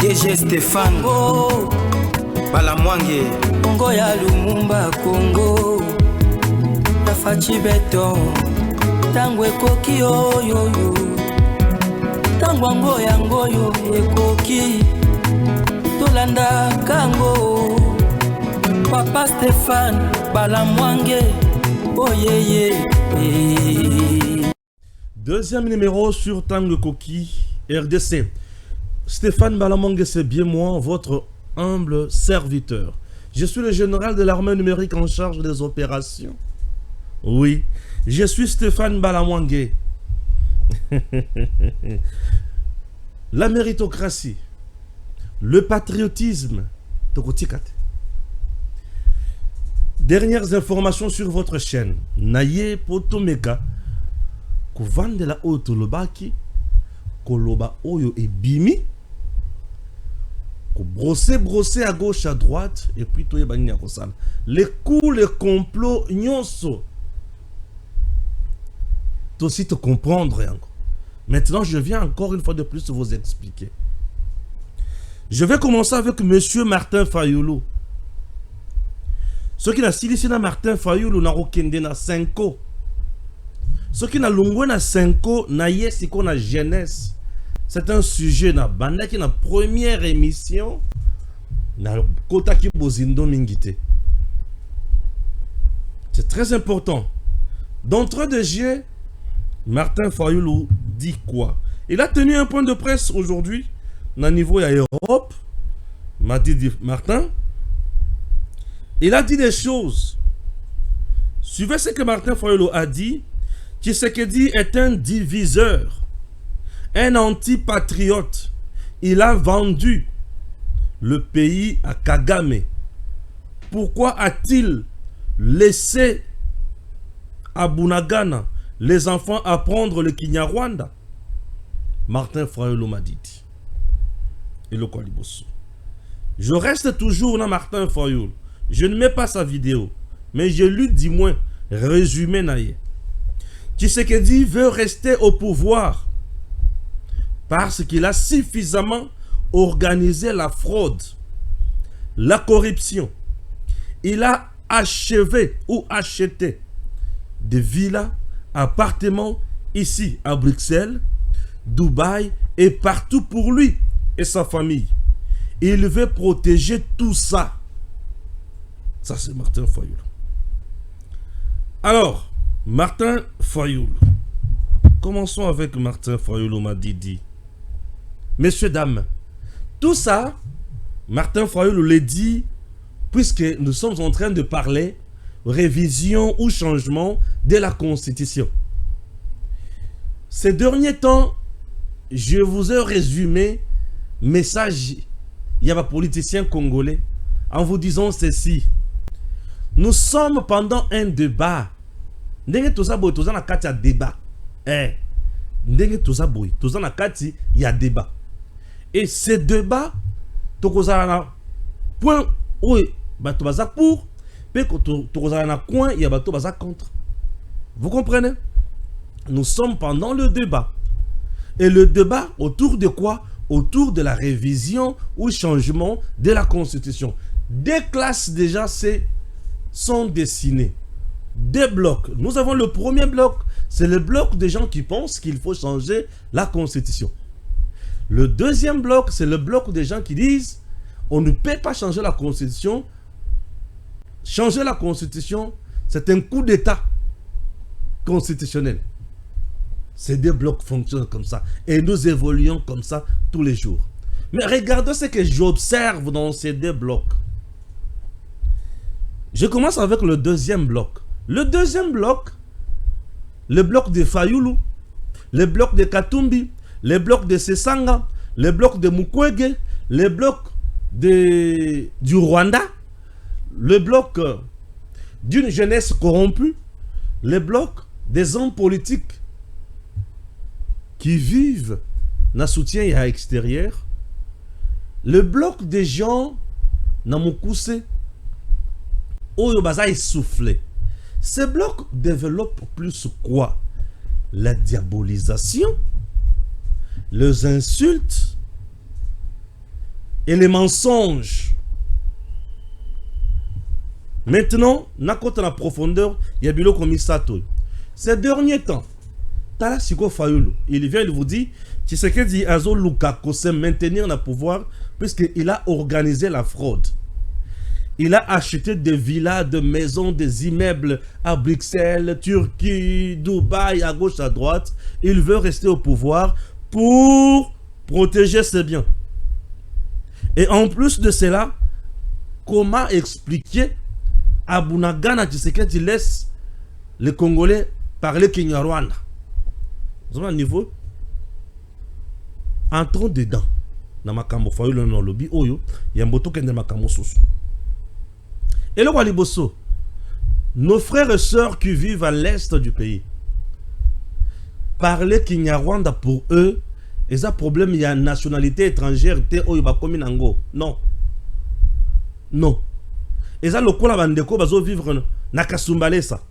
DG Stéphane Balamwange Congo ya Lumumba Congo Tafachi Beton Tango ekoki oyoyo Tango yango yo ekoki Tolanda kango Papa Stéphane Balamwange Oh yeah. Deuxième numéro sur Tango Koki RDC. Stéphane Balamwange, c'est bien moi, votre humble serviteur. Je suis le général de l'armée numérique en charge des opérations. Oui, je suis Stéphane Balamwange. La méritocratie, le patriotisme. Dernières informations sur votre chaîne. Naye Potomeka. Kovande la oto lobaki. Koloba oyo et bimi. Brosser à gauche, à droite. Et puis toye bani kosala. Les coups, les complots, nyonso. Toi aussi te comprendre encore. Maintenant, je viens encore une fois de plus vous expliquer. Je vais commencer avec Monsieur Martin Fayulu. Ce qui n'a silisi na Martin Fayulu na rokende na 5 ans. Ce qui n'a longwe na 5 ans na yesiko na jeunesse. C'est un sujet na banda qui na première émission na kota ki bozindo mingite. C'est très important. D'entrée de jeu, Martin Fayulu dit quoi? Il a tenu un point de presse aujourd'hui na niveau ya Europe. M'a dit Martin. Il a dit des choses. Suivez ce que Martin Fayulu a dit. Tshisekedi est un diviseur, un antipatriote. Il a vendu le pays à Kagame. Pourquoi a-t-il laissé à Bunagana les enfants apprendre le Kinyarwanda? Martin Fayulu m'a dit. Et le Kwaliboso. Je reste toujours dans Martin Fayulu. Je ne mets pas sa vidéo, mais je lui dis moins résumé naïe. Tshisekedi veut rester au pouvoir parce qu'il a suffisamment organisé la fraude, la corruption. Il a achevé ou acheté des villas, appartements ici à Bruxelles, Dubaï et partout pour lui et sa famille. Il veut protéger tout ça. Ça, c'est Martin Fayulu. Alors, Martin Fayulu. Commençons avec Martin Fayulu, m'a dit. Messieurs, dames, tout ça, Martin Fayulu le dit, puisque nous sommes en train de parler révision ou changement de la Constitution. Ces derniers temps, je vous ai résumé message, il y a un politicien congolais, en vous disant ceci. Nous sommes pendant un débat. Ndenge toza boy toza na kati ya débat. Ndenge toza boy toza na kati ya débat. Et ce débat tokozala na point oyo bato baza pour pe tokozala na coin ya bato baza contre. Vous comprenez? Nous sommes pendant le débat. Et le débat autour de quoi? Autour de la révision ou changement de la Constitution. Des classes déjà sont dessinés. Des blocs. Nous avons le premier bloc. C'est le bloc des gens qui pensent qu'il faut changer la Constitution. Le deuxième bloc, c'est le bloc des gens qui disent on ne peut pas changer la Constitution. Changer la Constitution, c'est un coup d'État constitutionnel. Ces deux blocs fonctionnent comme ça. Et nous évoluons comme ça tous les jours. Mais regardez ce que j'observe dans ces deux blocs. Je commence avec le deuxième bloc. Le deuxième bloc, le bloc de Fayulu, le bloc de Katumbi, le bloc de Sesanga, le bloc de Mukwege, le bloc du Rwanda, le bloc d'une jeunesse corrompue, le bloc des hommes politiques qui vivent dans le soutien à l'extérieur, le bloc des gens dans Mukuse, Oyo baza essoufflé. Ce bloc développe plus quoi? La diabolisation, les insultes, et les mensonges. Maintenant, na kota na profondeur, il y a bilo comme Sato. Ces derniers temps, Tala Siko Fayulu, il vient, il vous dit, Tshisekedi Azo Lukako se maintenir dans le pouvoir puisqu'il a organisé la fraude. Il a acheté des villas, des maisons, des immeubles à Bruxelles, Turquie, Dubaï, à gauche, à droite. Il veut rester au pouvoir pour protéger ses biens. Et en plus de cela, comment expliquer à Bunagana Tshisekedi laisse les Congolais parler Kinyarwanda? Vous avez un niveau? Entrons dedans. Dans ma cambo Fayulu no lobby oyo, yamboto kende makambo susu. Et le Waliboso, nos frères et sœurs qui vivent à l'est du pays, parler Kinyarwanda pour eux, ils ont un problème, il y a une nationalité étrangère, non. Non. Ils ont le coup la bandeko, bazo vivre na Kasumbalesa.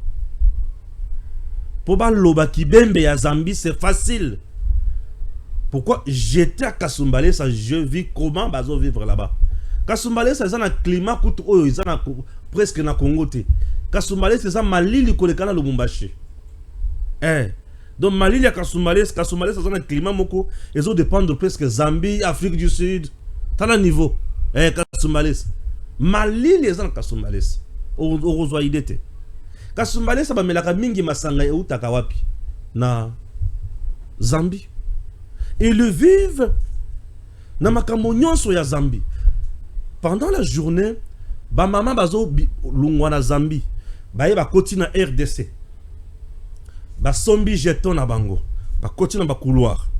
Pour baloba Kibembe ya Zambie, c'est facile. Pourquoi j'étais à Kasumbalesa, je vis comment bazo vivre là-bas. Kasumbalesa, c'est un climat coûteux, ils ont presque na Congo. Kasumbalesa, c'est un malili kolekana Lubumbashi. Donc Mali ya Kasumbalesa, Kasumbalesa, c'est un climat moko, ils ont dépendre presque Zambie, Afrique du Sud. T'as le niveau. Kasumbalesa. Mali les gens Kasumbalesa. Au idete. Kasumbalesa ba melaka mingi masanga e utaka wapi na Zambie. Ils vivent na makambo nyonso ya Zambie. Pendant la journée, ba maman bazo lungwa na Zambie, ba yeba koti na RDC. Ba sombi jeton na bango, ba koti na ba couloir.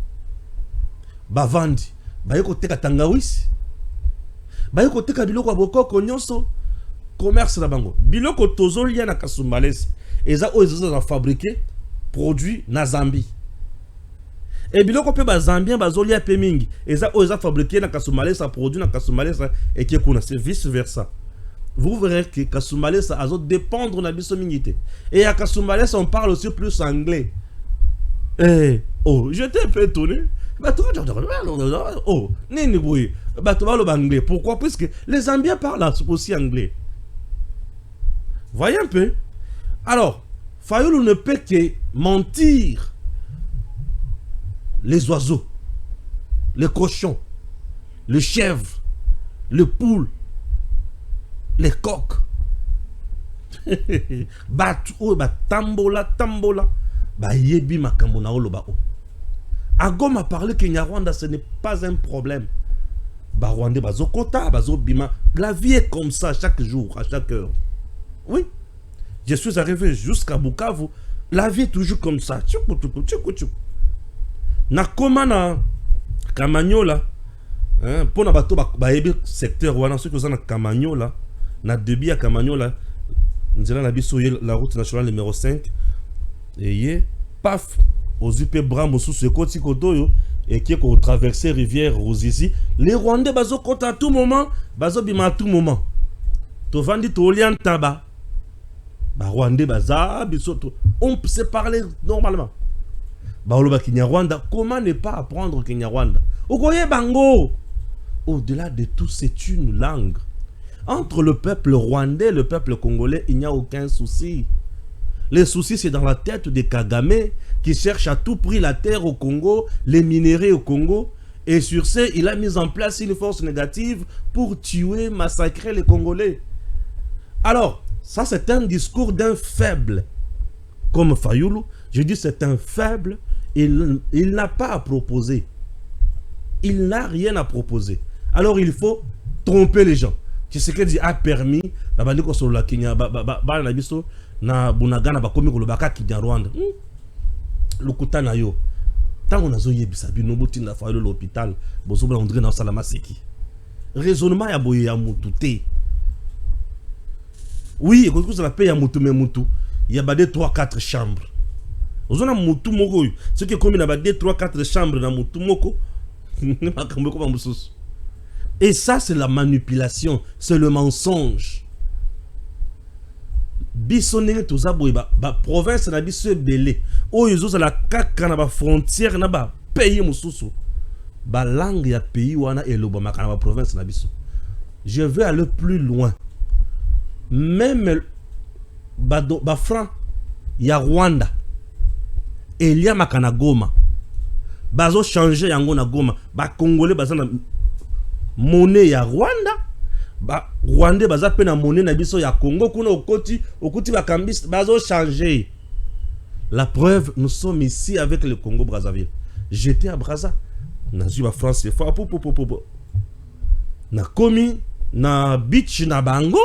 Ba vandi, ba yeko teka tangawisi. Ba yeko teka biloko bokoko nyonso commerce na bango. Biloko tozo lia na Kasumbalesa, eza o eza fabriquer produit na Zambie. Et biloko pe ba Zambien bazo lia pe mingi, eza o eza fabriquer na Kasumbalesa, produit na Kasumbalesa et qui kuna c'est vice versa. Vous verrez que Kasumbalesa a dépendre na biso mingité. Et à Kasumbalesa on parle aussi plus anglais. J'étais un peu étonné. Pourquoi? Parce que les Zambiens parlent aussi anglais. Voyez un peu. Alors, Fayulu ne peut que mentir. Les oiseaux, les cochons, les chèvres, les poules, les coqs. Tambola. Yebi makambo na oloba o. Agoma parler que Nyarwanda ce n'est pas un problème. Rwanda bazokota, bazobima. La vie est comme ça chaque jour, à chaque heure. Oui. Je suis arrivé jusqu'à Bukavu. La vie est toujours comme ça. Na koma na Kamanyola. Pour na bato baebi secteur wana ceux qui sont na Kamanyola, na débit à Kamanyola, nous allons la route nationale numéro 5. Et paf, aux UP Bram sous ce côté kotoyo et qui est traverser rivière Rosizi, les Rwandais bazo compte à tout moment, bazo bima à tout moment. To vandi to lian taba. Rwandais baza bisoto. On peut se parler normalement. Baoloba Kinyarwanda, comment ne pas apprendre Kinyarwanda? Ogoye bango. Au-delà de tout, c'est une langue. Entre le peuple rwandais et le peuple congolais, il n'y a aucun souci. Le souci, c'est dans la tête de Kagame qui cherche à tout prix la terre au Congo, les minéraux au Congo. Et sur ce, il a mis en place une force négative pour tuer, massacrer les Congolais. Alors, ça c'est un discours d'un faible. Comme Fayulu, je dis c'est un faible. Il n'a pas à proposer. Il n'a rien à proposer. Alors il faut tromper les gens. Tshisekedi a permis babandiko sur la Kenya na biso na bunagana bakomi kolobaka Kinyarwanda. Lokuta na yo. Tant on a zoyé bisabi no boti na Fayulu l'hôpital, bozo bla André na salama seki. Raisonnement ya boye ya mututé. Oui, et quand ça paye ya mutu me mutu, il y a badé 3-4 chambres. Ozona mutu moko. Ce qui est comme il y a badé 3-4 chambres dans mutu moko. Et ça, c'est la manipulation, c'est le mensonge. Bisonné tout ça, ba province na biso belé. O yezo la kaka na ba frontière na ba pays mususu. ba langue ya pays wana elobama kana ba province na biso. Je vais aller plus loin. Même ba franc ya Rwanda elia makana Goma. Bazo changer yango na Goma. Ba Congolais baza na monnaie ya Rwanda. Ba Rwandais baza pe na monnaie na biso ya Congo kuna okoti ba kambis bazo changer. La preuve, nous sommes ici avec le Congo Brazzaville. J'étais à Brazza. Na ba France c'est fort na komi na beach na bango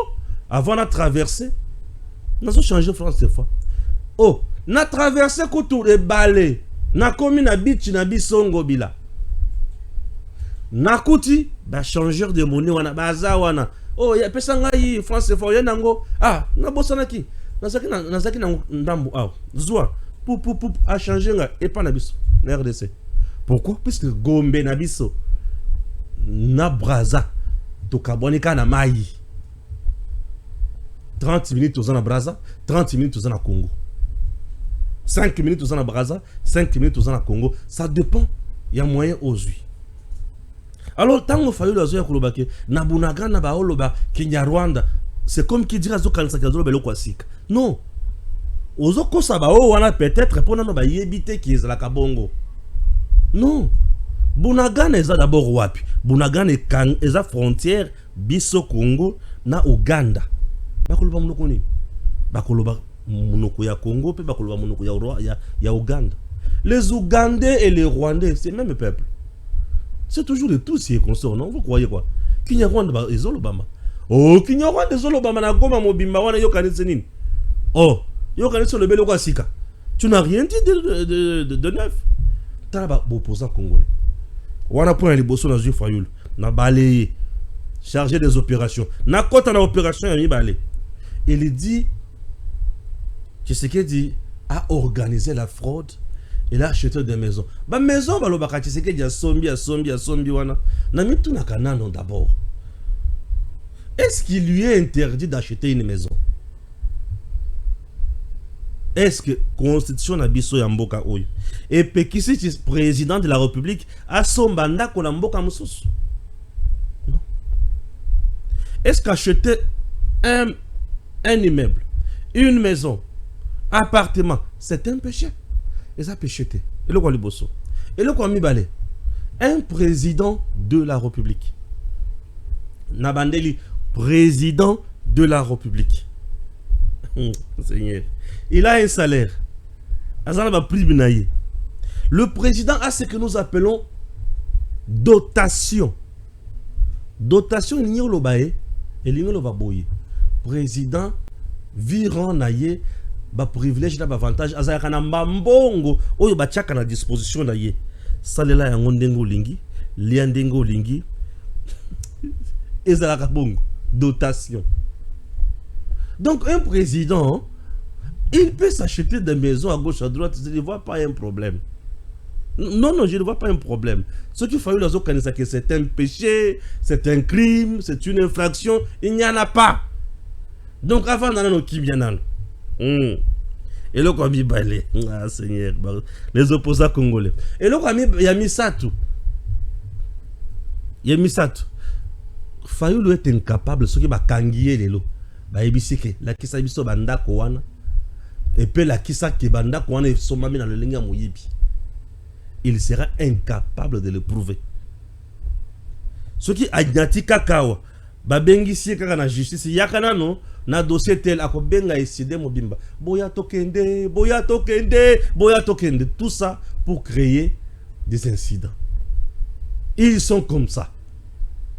avant de traverser. Nous avons changé France c'est fort. Oh, na traversé autour de balai. Na komi na beach na bisongo bila. Na kuti ba changer de monnaie wana baza wana. Oh, ya pesa ngai France c'est fort yango. Ah, na bosana ki. Nazaki na ndambu ah. Zwa pou a changer nga et pas na biso na RDC. Pourquoi? Puisque Gombe na biso na Brazza to kabonika na mai 30 minutes aux na Brazza, 30 minutes aux na Congo. 5 minutes aux na Brazza, 5 minutes aux na Congo. Ça dépend. Il y a moyen aujourd'hui. Alors tant que Fayulu azoya kolobake na Bunaga na baoloba Kinyarwanda, c'est comme qui dira zo kanisa kazo belo kwasika. Non. Ozo kosa ba o wana peut-être pour na ba yebite ki ezala kabongo. Non. Bunagana eza d'abord wapi. Bunagana eza frontière biso Congo na Uganda. Bakoloba munoko ni. Bakoloba munoko ya Congo pe bakoloba munoko ya Uganda. Les Ougandais et les Rwandais, c'est le même peuple. C'est toujours les tous qui consortent, non? Vous croyez quoi? Kinyarwanda ezolobama. Oh, Kinyarwanda ezolobama na Goma mobimba wana yo kanise nini? Oh, yo kanise le belo kwa sika. Tu n'as rien dit de neuf. Taba opposant congolais. Wana point liboso na Juif Fayulu na balayé chargé des opérations. Na kota na opération ya mi balé. Il dit Tshisekedi a organisé la fraude. Il a acheté des maisons. Ba maison ba lobaka Tshisekedi a sombi wana. Na mitu na kanano d'abord. Est-ce qu'il lui est interdit d'acheter une maison? Est-ce que constitution na biso ya mboka oyo et pekisi président de la République a sombanda ko na mboka mususu? Non. Est-ce qu'acheter un immeuble, une maison, appartement, c'est un péché? Et ça péché. Et le quoi liboso? Et le quoi mi balé? Un président de la République. Nabandeli président de la République. Seigneur. Il a un salaire. Le président a ce que nous appelons dotation. Dotation, il y a le baé et il y a le baboye. Président, viran naye, ba privilège na ba avantage. Azaka na mbongo, oyo ba tchaka na disposition naye. Salela ya ngondengo lingi, liandengo lingi. Ezalaka bongo. Dotation. Donc un président, il peut s'acheter des maisons à gauche, à droite, je ne vois pas un problème. Non, je ne vois pas un problème. Ce qu'il faut dire, que c'est un péché, c'est un crime, c'est une infraction, il n'y en a pas. Donc avant d'aller qui vient et le Kwami Balé, ah Seigneur, les opposants congolais. Et le Kwami Yamisatou. Fayulu est incapable, ce qui va kangier les lots. Baibisike, la kisa biso banda kowana. Et puis la kisa ki banda kowana et somami dans le linga moyibi. Il sera incapable de le prouver. Ce qui a nyati kakawa, babengi si kaka na justice, yakana no, na dossier tel akobenga eside mobimba. Boya tokende. Tout ça pour créer des incidents. Ils sont comme ça.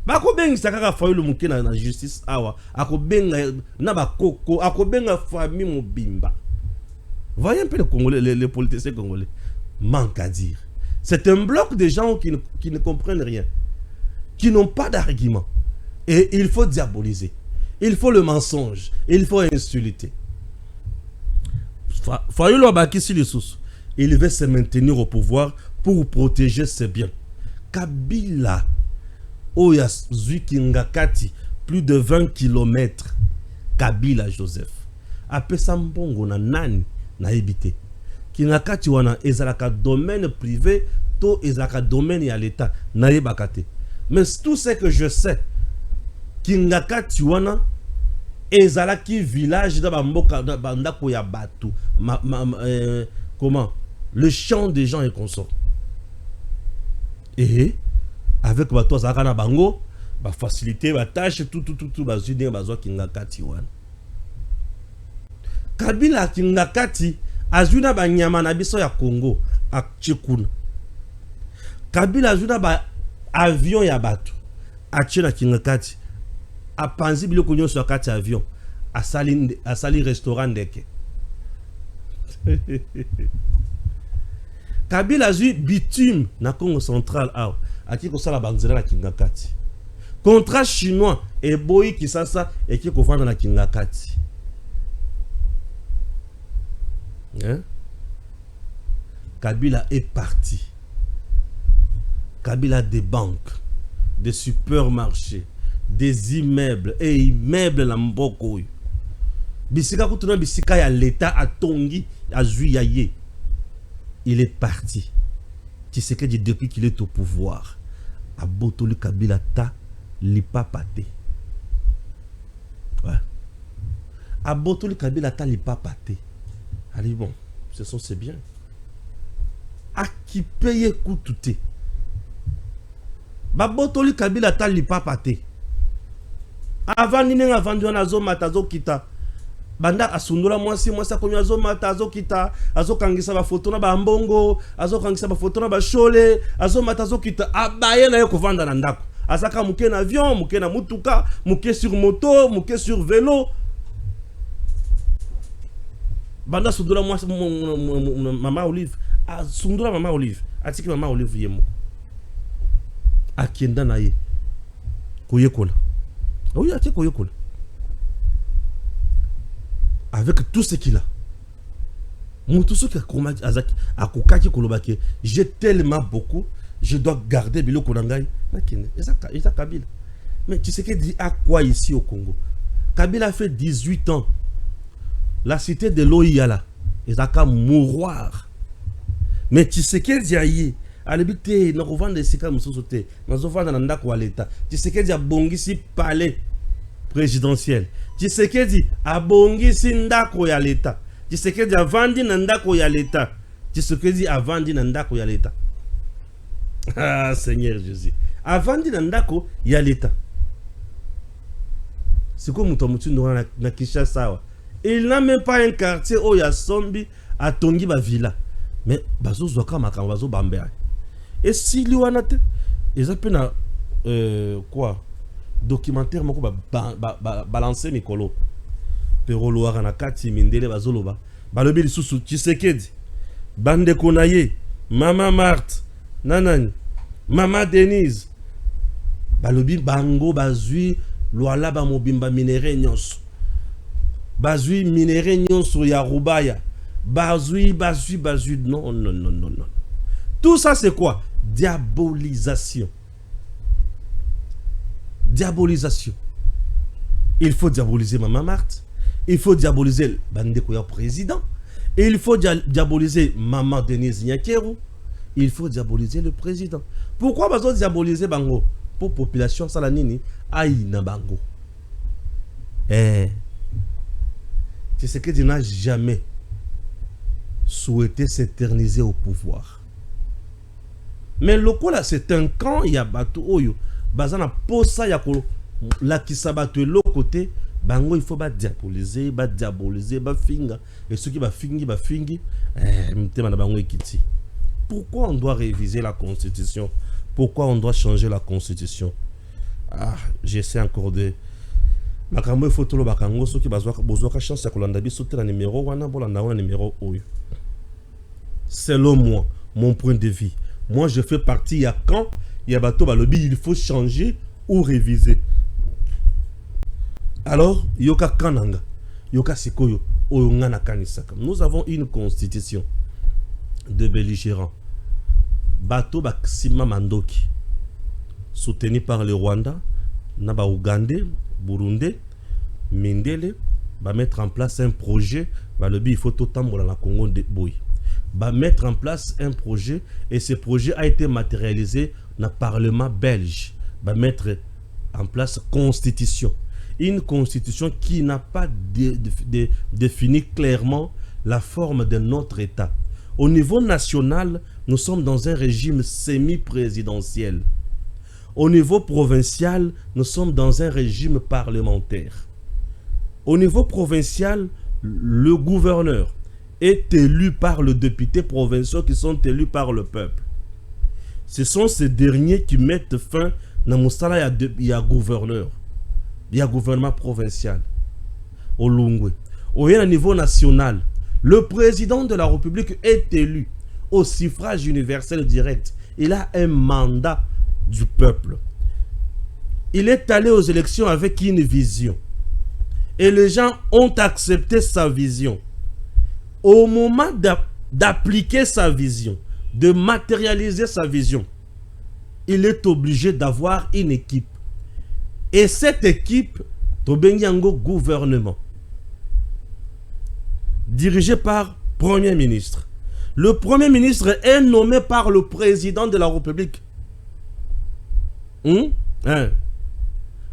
Akobenga sakaka Fayulu muke na justice awa. Akobenga na bakoko, akobenga famille mobimba. Voyez un peu les Congolais, les politiciens congolais. Manque à dire. C'est un bloc de gens qui ne comprennent rien. Qui n'ont pas d'argument. Et il faut diaboliser. Il faut le mensonge. Il faut insulter. Fayulu abakisi les sous. Il veut se maintenir au pouvoir pour protéger ses biens. Kabila Oya Zwikingakati, plus de 20 km. Kabila Joseph. Apesa mbongo na nani na ebité. Kinakati wana ezalaka domaine privé to ezaka domaine ya l'état nayebaka te. Mais tout ce que je sais, Kingakati wana ezalaki village da bamboka da bandako ya batu, comment le champ des gens et consorts. Et avec bato azalaka na bango ba faciliter ba tâche tout bazudé bazwa Kingakati wana. Kabila Kingakati azuna ba nyama na biso ya Congo a Tchekuna. Kabila azuna ba avion ya batu a Tchena Kingakati. A panzi biloko nyonso kati avion asali restaurant ndeke. Kabila azui bitume na Congo central awa aki kosala banzela na Kingakati. Contrat chinois et boyi Kisasa et qui kovanda na Kingakati. Hein? Kabila est parti. Kabila des banques, des supermarchés, des immeubles et immeubles la mboko. Bisika kutuna bisika ya l'état a tongi a juyaye. Il est parti. Tu sais que depuis qu'il est au pouvoir, a botolu Kabila ta lipa pate. Ouais. A botolu Kabila ta lipa pate. Allez bon, ce sont c'est bien. A qui paye coûte. Ba botolu Kabila ta lipa pate. Avant nini nga vendu na zo matazo kita. Banda asundula mwasi komi azo matazo kita, azo kangisa ba photo na ba mbongo, azo kangisa ba photo na ba shole, azo matazo kita abaye na yo ko vanda na ndako. Azaka muke na avion, muke na mutuka, muke sur moto, muke sur vélo. Banda sundula mwasi mama Olive, sundula mama Olive, atiki mama Olive yemo. Akienda na ye. Koyekola. Oui, atiki koyekola. Avec tout ce qu'il a. J'ai tellement beaucoup, je dois garder Bilo Konangai. Mais tu sais qu'il dit à quoi ici au Congo? Kabila a fait 18 ans. La cité de l'Oïala, ils ont qu'à mourir. Mais tu sais qu'il dit aïe, à l'habité, nous revendons des séquelles, nous sauter, nous revendons dans l'État. Tu sais qu'il dit à Bongisi palais présidentiel. Tu sais qu'il dit à Bongisi ndako ya l'État. Tu sais qu'il dit à Vandi ndako ya l'État. Tu sais qu'il dit à Vandi ndako ya l'État. Ah Seigneur Jésus. À Vandi ndako ya l'État. C'est comme Mutamutu na Kinshasa. Il n'a même pas un quartier où il y a Sombi à Tongi ba villa. Mais bazo zoka makamba bazo bambé. Et si lui en a ils appellent quoi documentaire moko balancer mikolo. Pero loara na kati mindele bazoloba. Balobi lisusu Tshisekedi. Bande Konaye, Mama Marthe, Nanani, Mama Denise. Balobi bango bazui loala ba mobimba minere nyonso. Bazui minere nyonso ya Rubaya. Bazui. Non. Tout ça c'est quoi? Diabolisation. Diabolisation. Il faut diaboliser Mama Marthe. Il faut diaboliser Bandeko ya président. Il faut diaboliser Maman Denise Nyakeru. Il faut diaboliser le président. Pourquoi bazo diaboliser bango? Pour population salanini aïe na bango. C'est ce que Dieu n'a jamais souhaité s'éterniser au pouvoir. Mais le coup là, c'est un camp, il y a bateau oyo. Bazana posa ya ko la kisabatu l'autre côté. Bango il faut diaboliser, finga. Et ceux qui fingi, bango ekiti. Pourquoi on doit réviser la constitution? Pourquoi on doit changer la constitution? Ah, j'essaie encore de makambo photo lo bakango ceux qui besoin chance ya kolanda biso te na numéro wana bolanda wana numéro oyo. Selon moi, mon point de vue, moi je fais partie ya quand il y a bateau balobi il faut changer ou réviser. Alors, yoka kananga, yoka sikoyo, oyongana kanisaka. Nous avons une constitution de belligérants. Bateau Baksima Mandoki, soutenu par le Rwanda, Naba Ougandais, Burundais, Mindele, va mettre en place un projet. Il faut tout temps dans la Congo de Boy. va mettre en place un projet et ce projet a été matérialisé dans le Parlement belge. Va mettre en place constitution. Une constitution qui n'a pas défini clairement la forme de notre État. Au niveau national, nous sommes dans un régime semi-présidentiel. Au niveau provincial, nous sommes dans un régime parlementaire. Au niveau provincial, le gouverneur est élu par les députés provinciaux qui sont élus par le peuple. Ce sont ces derniers qui mettent fin à Moussala, il y a gouverneur. Il y a gouvernement provincial. Au Lungwe. Au niveau national, le président de la République est élu au suffrage universel direct. Il a un mandat du peuple. Il est allé aux élections avec une vision. Et les gens ont accepté sa vision. Au moment d'appliquer sa vision, de matérialiser sa vision, il est obligé d'avoir une équipe. Et cette équipe, Tobenyango gouvernement, dirigé par Premier ministre. Le Premier ministre est nommé par le président de la République.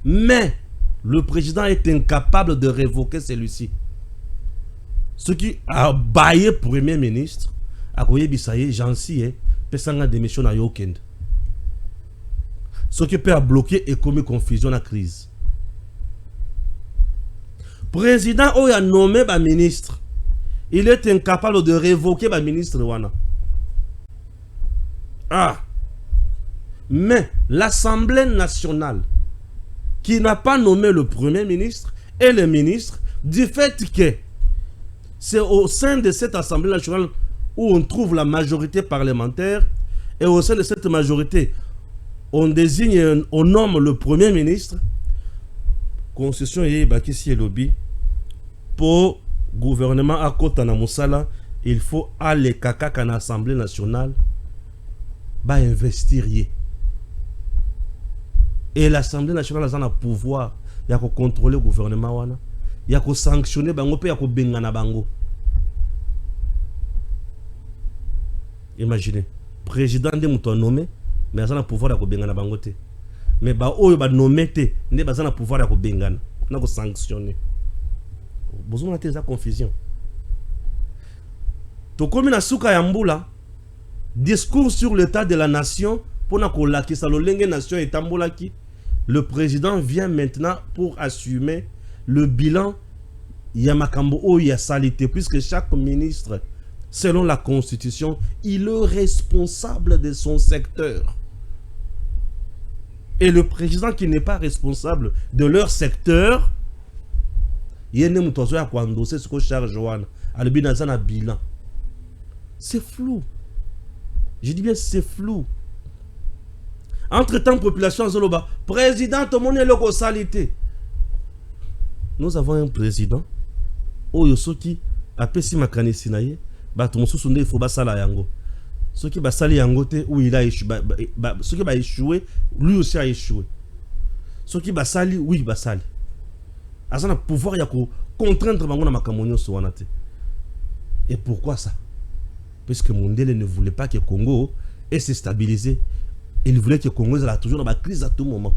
Mais le président est incapable de révoquer celui-ci. Ce qui a baillé Premier ministre, a koye bisaye, jansi, pesanga démission à Yokend. Ce qui peut bloquer et commis confusion à la crise. Président a nommé ba ministre. Il est incapable de révoquer ba ministre wana. Mais l'Assemblée nationale, qui n'a pas nommé le Premier ministre et le ministre, du fait que c'est au sein de cette Assemblée nationale où on trouve la majorité parlementaire, et au sein de cette majorité, on désigne, on nomme le Premier ministre. Constitution et Bakissi et lobby pour gouvernement à Kota na Moussala, il faut aller kaka à l'Assemblée nationale, bah investir. Et l'Assemblée nationale a un pouvoir, il y a contrôler le gouvernement, il y a sanctionner bango, il y a bengana bango. Imaginez, président de mouton nommé, mais il a un pouvoir de bengana bango te. Mais bah oh bah nommé te, ne bah un pouvoir de bengana, na ko sanctionner. Besoin de confusion. To comme na suka yambula, discours sur l'état de la nation pour na ko laki sa lo lenge nation et tambolaki. Le président vient maintenant pour assumer le bilan Yamakambo ou Yasalite, puisque chaque ministre, selon la Constitution, il est responsable de son secteur. Et le président qui n'est pas responsable de leur secteur, c'est flou. Je dis bien c'est flou. Entre-temps, population Zoloba, président, tout le monde est le salité. Nous avons un président, Oyosoki, après si makane sinaye, bah tout le monde il faut basala yango. Ce qui basali yango te où il a échoué, ce qui va échouer, lui aussi a échoué. Ce qui basali, oui basali. Azana pouvoir yako contraindre bango na makamonyo soanate. Et pourquoi ça? Parce que Mondele ne voulait pas que Congo ait se stabilisé. Il voulait que le Congo soit toujours dans la crise à tout moment.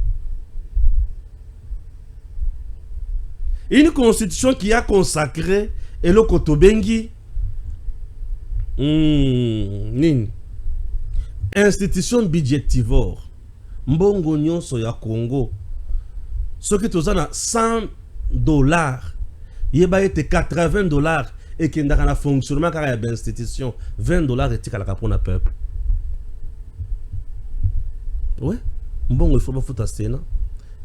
Une constitution qui a consacré et le Kotobengi institution budgétivore mbongo nyonso ya Congo ce qui est à $100 yeba était $80 et qui n'a pas fonctionnement car il y a une institution $20 et tika la pour le peuple. Ouais, bon, il faut pas foutre à Sénat,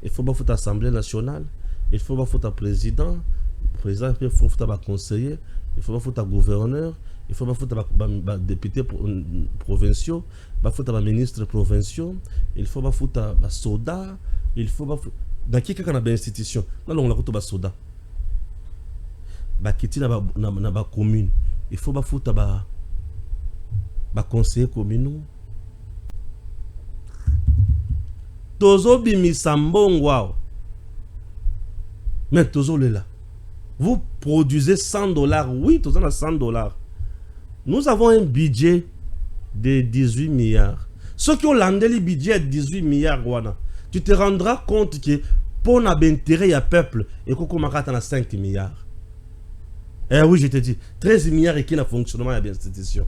il faut pas foutre à l'Assemblée nationale, il faut pas foutre à président, il faut foutre à conseiller, il faut pas foutre à gouverneur, il faut pas foutre à député provinciaux, il faut pas foutre à ministre provinciaux, il faut pas foutre à soda, il faut pas foutre. Dans qui a une institution, là on a foutre à soda. Qui na ba commune, il faut pas foutre à conseiller communal. Tozo bimisa mbongo. Mais tozo le là. Vous produisez $100, oui, tozo na $100. Nous avons un budget de 18 milliards. Ceux qui ont landé le budget de 18 milliards, tu te rendras compte que pour l'intérêt, il y a peuple et qu'on commence à 5 milliards. Eh oui, je te dis, 13 milliards et qui n'a fonctionnement de l'institution.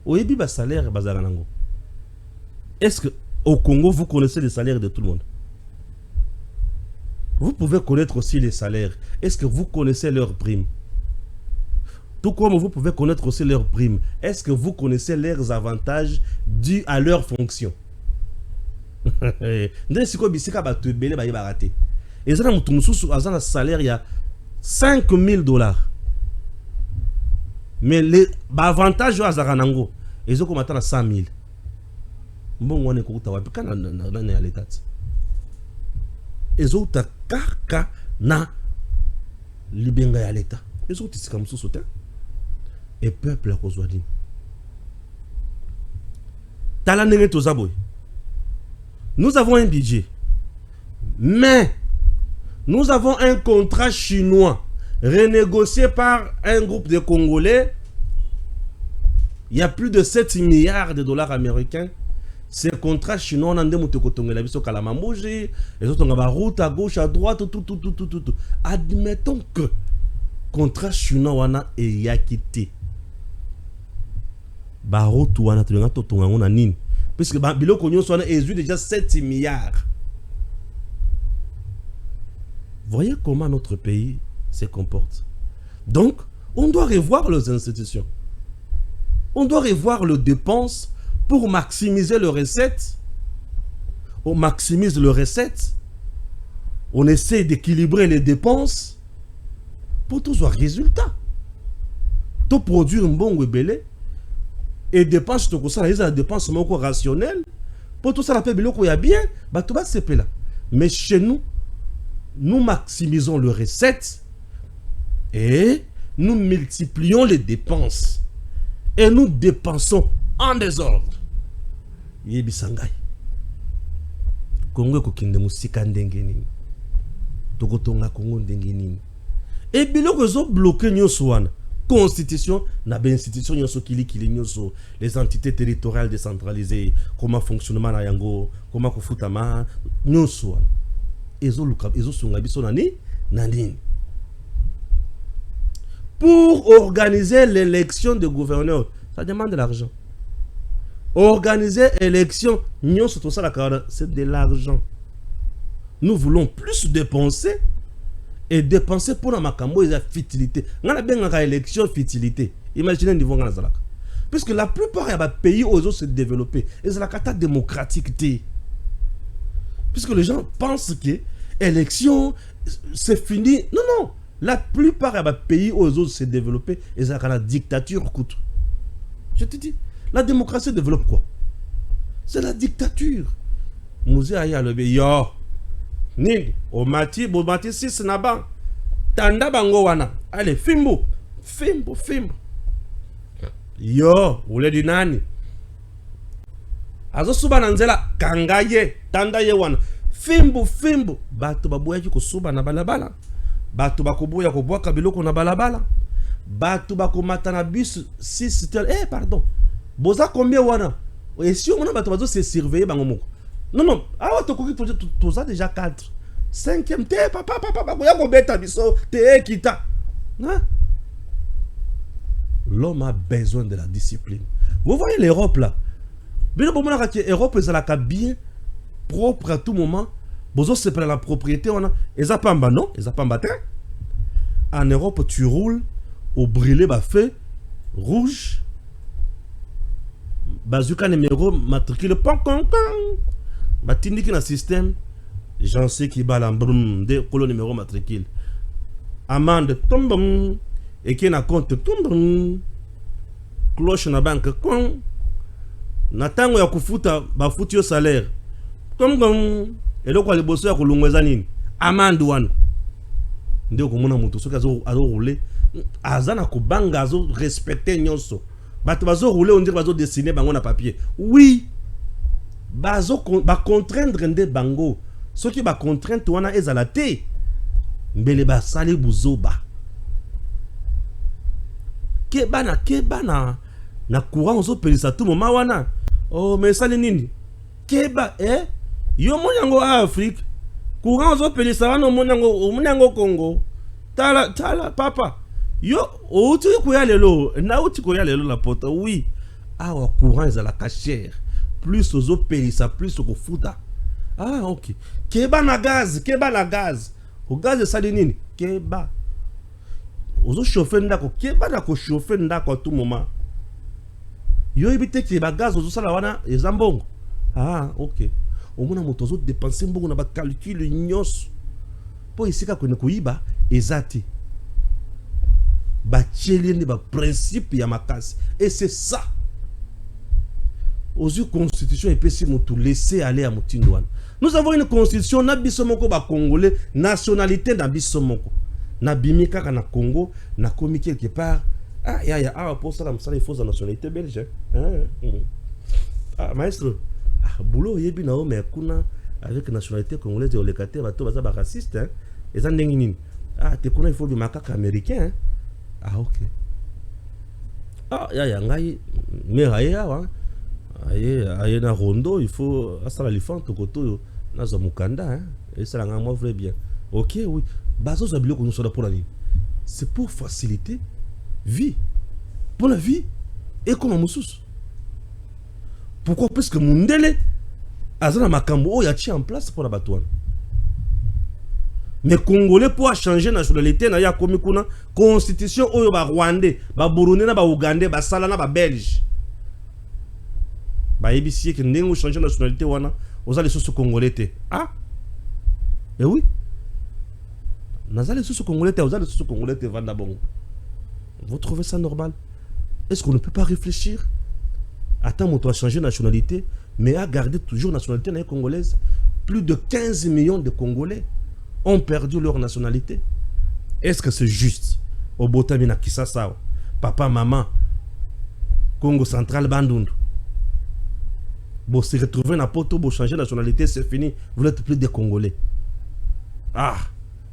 Au Ebi, salaire, est-ce que au Congo, vous connaissez les salaires de tout le monde? Vous pouvez connaître aussi les salaires. Est-ce que vous connaissez leurs primes? Tout comme vous pouvez connaître aussi leurs primes. Est-ce que vous connaissez leurs avantages dus à leur fonction? Et ça, un salaire, il y a 5 000 $. Mais les avantages, ils ont commencé à 100 000. Bon, on est quand on est à l'état. Ils ont kaka na libenga ya l'état. Ils ont dit comme ça sauter. Et peuple à cause de Talanenge tozaboy. Nous avons un budget. Mais nous avons un contrat chinois renégocié par un groupe de Congolais. Il y a plus de 7 milliards de dollars américains. Ces contrats chinois, on a des kalamamouji, les autres ont des routes à gauche, à droite, tout. Admettons que contrat chinois wana est yakité. Barotu wana tulenga totonga on nini. Puisque biloko nyo soit est déjà 7 milliards. Voyez comment notre pays se comporte. Donc, on doit revoir les institutions. On doit revoir les dépenses pour maximiser les recettes. On maximise les recettes. On essaie d'équilibrer les dépenses pour tous avoir résultat. Tout produire un bon rebelle et dépenses tout ça, les dépenses rationnelles. Pour tout ça, la paix il y a bien, bah tout va se là. Mais chez nous, nous maximisons les recettes et nous multiplions les dépenses. Et nous dépensons en désordre. Yebi sangai. Congo ko kinde musika ndenge nini. Tokotonga Congo ndenge nini. Et biloko zo bloqué nyoso wana. Constitution na ben institution nyoso kili nyoso, les entités territoriales décentralisées, comment fonctionnement na yango, comment ko futama nyoso wana. Ezo luka ezo sunga biso nani nani. Pour organiser l'élection de gouverneur, ça demande de l'argent. Organiser l'élection, c'est de l'argent. Nous voulons plus dépenser et dépenser pour la makambo et la futilité. Nous avons une élection futilité. Imaginez le niveau. Puisque la plupart des pays où ils se développer, et c'est la cata démocratique. Puisque les gens pensent que l'élection, c'est fini. Non, non. La plupart des pays où ils se développer, et c'est la dictature coûte. Je te dis, la démocratie développe quoi? C'est la dictature. Mouzé aya le yo. Ni o mati 6 naba. Tanda bango wana. Allez, fimbo. Yo, ule di nani? Azo suba nanzela kangaye, tanda ye wana. Fimbo. Bato babuya ki ko suba na balabala. Bato bakobuya ko bwaka biloko na balabala. Bato bakomata na bus 6 pardon. Boza combien wana? Et si on a bato se surveiller bango moko. Non. Ah to koki to ça déjà 4. 5e te papa boya ko beta biso te kita. Hein? L'homme a besoin de la discipline. Vous voyez l'Europe là. Bien bon mona que Europe est la bien propre à tout moment. Bozo se prend la propriété on a ezapamba non, ezapamba te. En Europe tu roules au brûlé ba feu rouge. Bazooka numéro matricule pon batindiki na système j'en sais qui balambrum de colo numéro matricule amende tombum et qui na compte tombum cloche na banque kon na tango ya kufuta bafuti yo salaire tombum et donc les bosso ya kulungweza nini amende wana ndio komona mutu soki azo rouler azana kubanga azo respecter nyonso. Bato bazo rouler on dit bazo dessiner bango na papier. Oui. Bazo ba contraindre nde bango. Ce qui ba contrainte wana ezala te. Mbele ba sali buzoba. keba na courant ozo pelisa tout moment wana. Oh mais ça nini? Keba yo monyango Afrique. Courant ozo pelisa wana monyango Congo. Tala papa. Yo outi koya lelo, na outi koya lelo la pota. Oui. Awa courant ezalaka cher. Plus ozo pelisa plus oko futa. Ah OK. Keba na gaz. O gaz esali nini? Keba. Ozo chauffer ndako, keba na ko chauffer ndako à tout moment. Yo ebite keba gaz ozo sala wana ezambongo. Ah OK. Omona moto ozo dépenser mbongo na ba calcul nyos. Po isika ko ne koyiba ezati. Ba tchelende ba principe ya makasi. Et c'est ça. Aux constitution et pesi moto laisser aller à motindouane. Nous avons une constitution na biso moko ba congolais nationalité na biso moko. Na bimika na Congo na komi quelque part. Ah ya pour ça il faut la nationalité belge. Ah maestro. Ah boulot yebi na o mais kuna avec nationalité congolaise et olekate bato baza ba raciste hein. Eza ndenge nini? Ah te kuna il faut bimaka américain hein. Ah OK. Ah ya ngai mais wa aye na rondo il faut asala lifante koto na za mukanda hein. Et ça la moi vrai bien. OK oui. Bazo za biloko nous soda pour la vie. C'est pour faciliter vie. Pour la vie et comme mususu. Pourquoi? Parce que mundele azana makambo o ya ti en place pour la batouane. Mais Congolais pour changer nationalité na ya komi kuna constitution oyo ba Rwandais, ba Burundais na ba Ougandais, ba Sala na ba Belge. Ba ebisi que ndenge changer nationalité wana ozali soso Congolais te. Ah? Eh oui. Nazali soso Congolais te, ozali soso Congolais te vanda bongo. Vous trouvez ça normal? Est-ce qu'on ne peut pas réfléchir? Attends, on doit changer nationalité, mais à garder toujours nationalité congolaise. Plus de 15 millions de Congolais ont perdu leur nationalité. Est-ce que c'est juste? Au Botamina Kisasa, papa, maman, Congo central, Bandundu. Bon, se retrouver dans Poto, pour changer nationalité, c'est fini. Vous n'êtes plus des Congolais. Ah,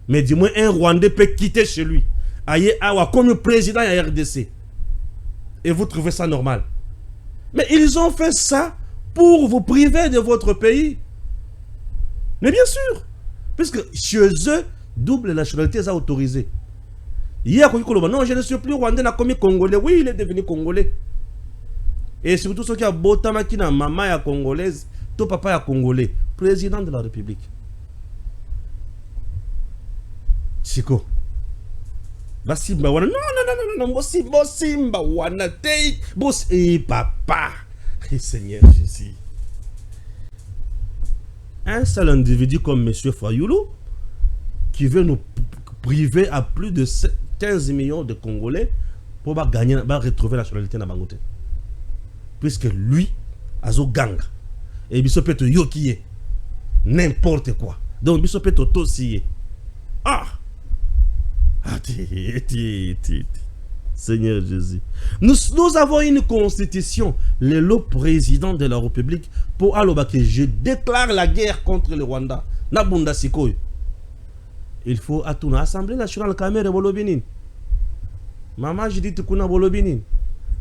mais dis-moi, un Rwandais peut quitter chez lui. Aïe, awa, comme président à RDC. Et vous trouvez ça normal? Mais ils ont fait ça pour vous priver de votre pays. Mais bien sûr. Puisque chez eux, double nationalité est autorisée. Hier, non, je ne suis plus rwandais, n'a commis congolais. Oui, il est devenu congolais. Et surtout ceux qui ont botama qui n'a maman ya congolaise, ton papa ya congolais, président de la République. Chico. Basimba wana non Bosimba wana te bos papa Seigneur Jésus. Un seul individu comme monsieur Fayoulou qui veut nous priver à plus de 15 millions de Congolais pour gagner, retrouver la nationalité na bangote. Puisque lui azo gang et biso peut yokiye n'importe quoi. Donc biso peut tosiye. Ah Seigneur Jésus. Nous avons une constitution. Le président de la République pour Alobake, je déclare la guerre contre le Rwanda. Nabunda Sikoy. Il faut à toute l'Assemblée nationale Kamere Bolobinin. Maman, je dis Tukuna Bolobinin.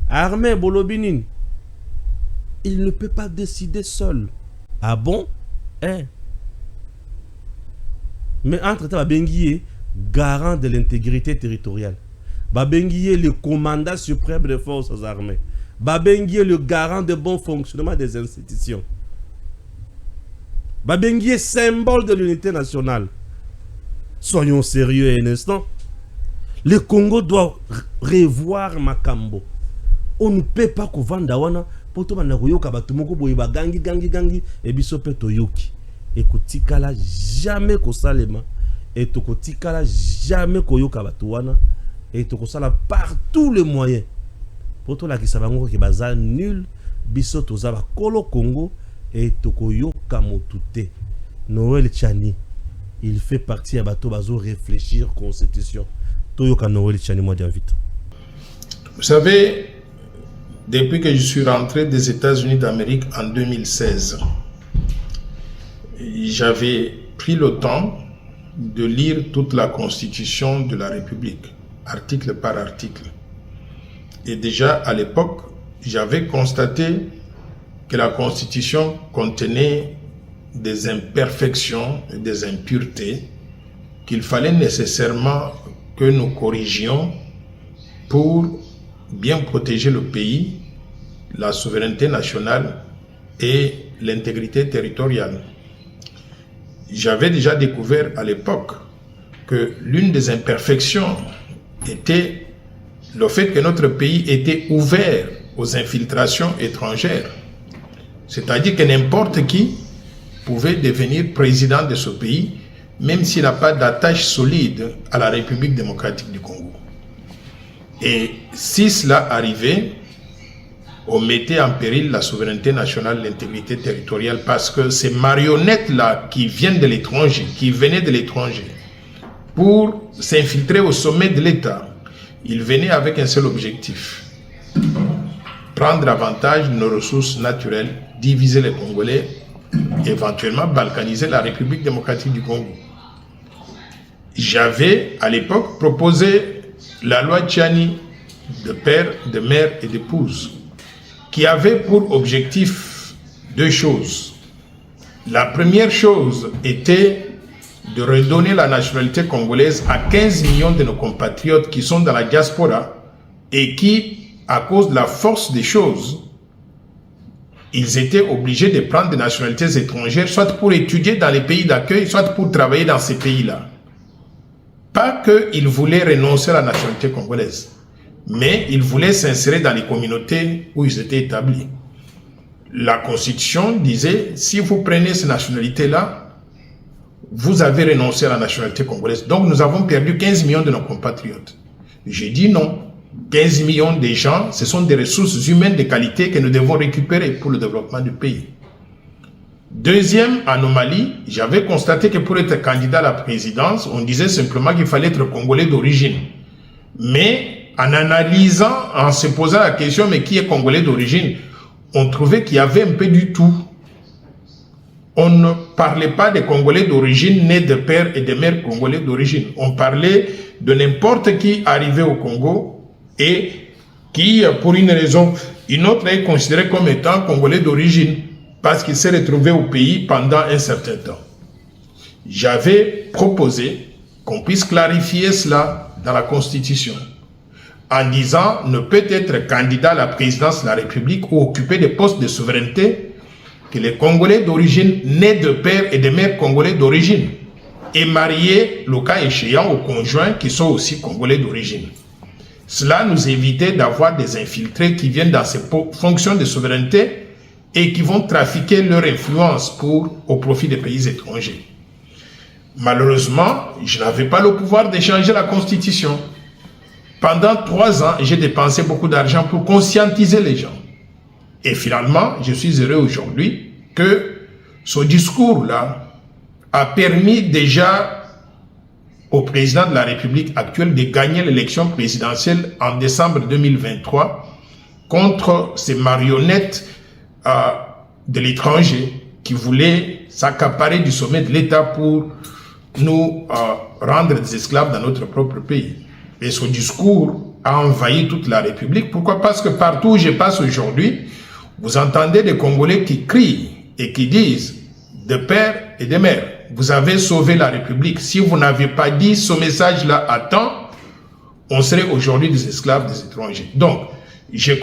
Armée Bolobinin. Il ne peut pas décider seul. Ah bon? Mais entre-temps, Benguié, garant de l'intégrité territoriale. Babenguié, le commandant suprême des forces armées. Babenguié, le garant de bon fonctionnement des institutions. Babenguié, symbole de l'unité nationale. Soyons sérieux un instant. Le Congo doit revoir Makambo. On ne peut pas vendre wana pour tout bana koyoka bato moko boye ba gangi et biso pe toyoki. Ekotikala jamais ko salema. Et tokotikala jamais koyoka bato wana et tokosala par tous les moyens pour tout la ki sabango ki baza nul biso toza ba kolo Congo et tokoyoka motute. Noël Tchani il fait partie à bato bazo réfléchir constitution. Toyoka Noël Tchani moi d'invite. Vous savez, depuis que je suis rentré des États-Unis d'Amérique en 2016, j'avais pris le temps de lire toute la Constitution de la République, article par article. Et déjà à l'époque, j'avais constaté que la Constitution contenait des imperfections et des impuretés qu'il fallait nécessairement que nous corrigions pour bien protéger le pays, la souveraineté nationale et l'intégrité territoriale. J'avais déjà découvert à l'époque que l'une des imperfections était le fait que notre pays était ouvert aux infiltrations étrangères. C'est-à-dire que n'importe qui pouvait devenir président de ce pays, même s'il n'a pas d'attache solide à la République démocratique du Congo. Et si cela arrivait, on mettait en péril la souveraineté nationale, l'intégrité territoriale, parce que ces marionnettes-là qui viennent de l'étranger, qui venaient de l'étranger, pour s'infiltrer au sommet de l'État, ils venaient avec un seul objectif: prendre avantage de nos ressources naturelles, diviser les Congolais, éventuellement balkaniser la République démocratique du Congo. J'avais à l'époque proposé la loi Tchani de père, de mère et d'épouse, qui avait pour objectif deux choses. La première chose était de redonner la nationalité congolaise à 15 millions de nos compatriotes qui sont dans la diaspora et qui, à cause de la force des choses, ils étaient obligés de prendre des nationalités étrangères, soit pour étudier dans les pays d'accueil, soit pour travailler dans ces pays-là. Pas qu'ils voulaient renoncer à la nationalité congolaise, mais ils voulaient s'insérer dans les communautés où ils étaient établis. La Constitution disait, si vous prenez ces nationalités-là, vous avez renoncé à la nationalité congolaise. Donc nous avons perdu 15 millions de nos compatriotes. J'ai dit non. 15 millions de gens, ce sont des ressources humaines de qualité que nous devons récupérer pour le développement du pays. Deuxième anomalie, j'avais constaté que pour être candidat à la présidence, on disait simplement qu'il fallait être congolais d'origine. Mais en analysant, en se posant la question, mais qui est congolais d'origine, on trouvait qu'il y avait un peu du tout. On ne parlait pas des Congolais d'origine nés de père et de mère congolais d'origine. On parlait de n'importe qui arrivé au Congo et qui, pour une raison, une autre, est considéré comme étant congolais d'origine parce qu'il s'est retrouvé au pays pendant un certain temps. J'avais proposé qu'on puisse clarifier cela dans la Constitution en disant ne peut être candidat à la présidence de la République ou occuper des postes de souveraineté que les Congolais d'origine nés de père et de mère congolais d'origine et mariés, le cas échéant, aux conjoints qui sont aussi congolais d'origine. Cela nous évitait d'avoir des infiltrés qui viennent dans ces fonctions de souveraineté et qui vont trafiquer leur influence au profit des pays étrangers. Malheureusement, je n'avais pas le pouvoir de changer la Constitution. Pendant 3 ans, j'ai dépensé beaucoup d'argent pour conscientiser les gens. Et finalement, je suis heureux aujourd'hui que ce discours-là a permis déjà au président de la République actuelle de gagner l'élection présidentielle en décembre 2023 contre ces marionnettes de l'étranger qui voulaient s'accaparer du sommet de l'État pour nous rendre des esclaves dans notre propre pays. Et ce discours a envahi toute la République. Pourquoi? Parce que partout où je passe aujourd'hui, vous entendez des Congolais qui crient et qui disent de père et de mère, vous avez sauvé la République. Si vous n'avez pas dit ce message-là à temps, on serait aujourd'hui des esclaves des étrangers. Donc, je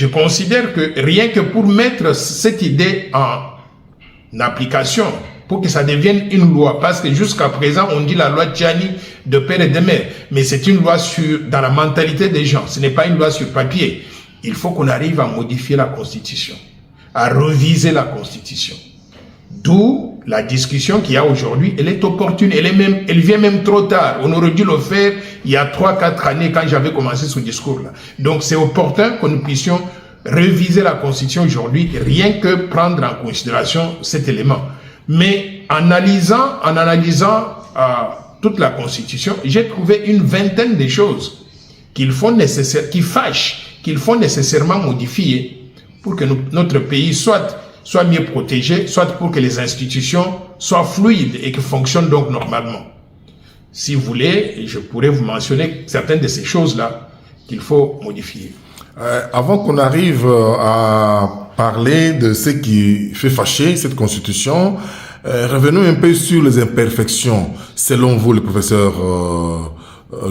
considère que rien que pour mettre cette idée en application, pour que ça devienne une loi, parce que jusqu'à présent, on dit la loi Tchani de père et de mère, mais c'est une loi dans la mentalité des gens, ce n'est pas une loi sur papier. Il faut qu'on arrive à modifier la Constitution, à reviser la Constitution. D'où la discussion qu'il y a aujourd'hui, elle est opportune, elle vient même trop tard. On aurait dû le faire il y a 3-4 années quand j'avais commencé ce discours-là. Donc c'est opportun que nous puissions réviser la Constitution aujourd'hui, rien que prendre en considération cet élément. Mais en analysant toute la Constitution, j'ai trouvé une vingtaine de choses qui fâchent, qu'il faut nécessairement modifier pour que notre pays soit mieux protégé, soit pour que les institutions soient fluides et que fonctionnent donc normalement. Si vous voulez, je pourrais vous mentionner certaines de ces choses-là qu'il faut modifier. Avant qu'on arrive à parler de ce qui fait fâcher cette constitution, revenons un peu sur les imperfections. Selon vous, le professeur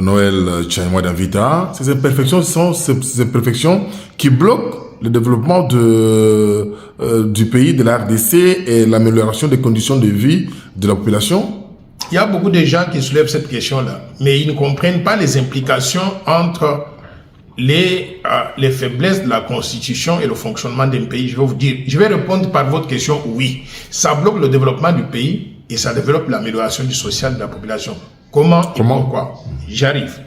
Noël Tchani-Mwadamvita, ces imperfections sont ces imperfections qui bloquent le développement du pays, de la RDC et l'amélioration des conditions de vie de la population? Il y a beaucoup de gens qui soulèvent cette question-là, mais ils ne comprennent pas les implications entre les faiblesses de la Constitution et le fonctionnement d'un pays. Je vais vous dire, je vais répondre par votre question, oui. Ça bloque le développement du pays et ça développe l'amélioration du social de la population. Comment et pourquoi? J'arrive.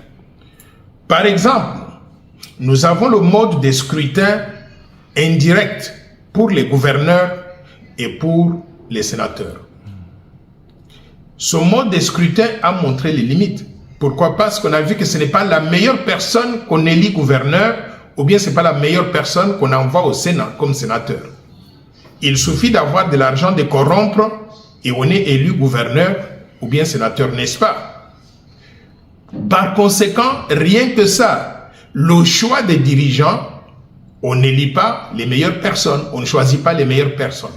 Par exemple, nous avons le mode de scrutin indirect pour les gouverneurs et pour les sénateurs. Ce mode de scrutin a montré les limites. Pourquoi? Parce qu'on a vu que ce n'est pas la meilleure personne qu'on élit gouverneur, ou bien ce n'est pas la meilleure personne qu'on envoie au Sénat comme sénateur. Il suffit d'avoir de l'argent de corrompre et on est élu gouverneur ou bien sénateur, n'est-ce pas? Par conséquent, rien que ça, le choix des dirigeants, on n'élit pas les meilleures personnes, on ne choisit pas les meilleures personnes.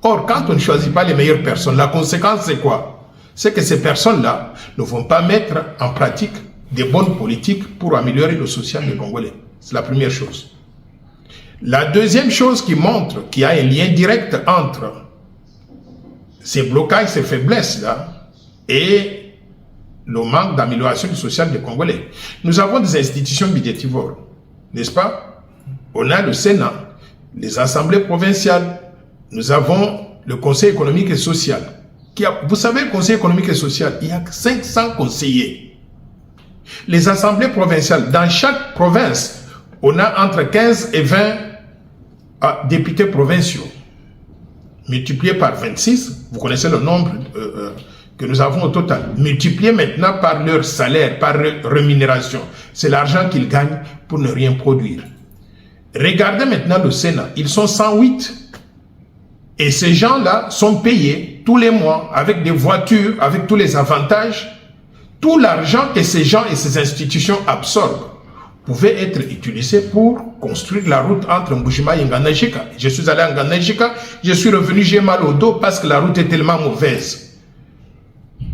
Or, quand on ne choisit pas les meilleures personnes, la conséquence c'est quoi? C'est que ces personnes-là ne vont pas mettre en pratique des bonnes politiques pour améliorer le social des Congolais. C'est la première chose. La deuxième chose qui montre qu'il y a un lien direct entre ces blocages, ces faiblesses-là et le manque d'amélioration du social des Congolais. Nous avons des institutions budgétivores, n'est-ce pas? On a le Sénat, les assemblées provinciales, nous avons le Conseil économique et social. Vous savez, le Conseil économique et social, il y a 500 conseillers. Les assemblées provinciales, dans chaque province, on a entre 15 et 20 députés provinciaux. Multiplié par 26, vous connaissez le nombre que nous avons au total. Multiplié maintenant par leur salaire, par leur rémunération. C'est l'argent qu'ils gagnent pour ne rien produire. Regardez maintenant le Sénat, ils sont 108. Et ces gens-là sont payés tous les mois avec des voitures, avec tous les avantages. Tout l'argent que ces gens et ces institutions absorbent pouvait être utilisé pour construire la route entre Mbushima et Nganajika. Je suis allé à Nganajika, je suis revenu, j'ai mal au dos parce que la route est tellement mauvaise.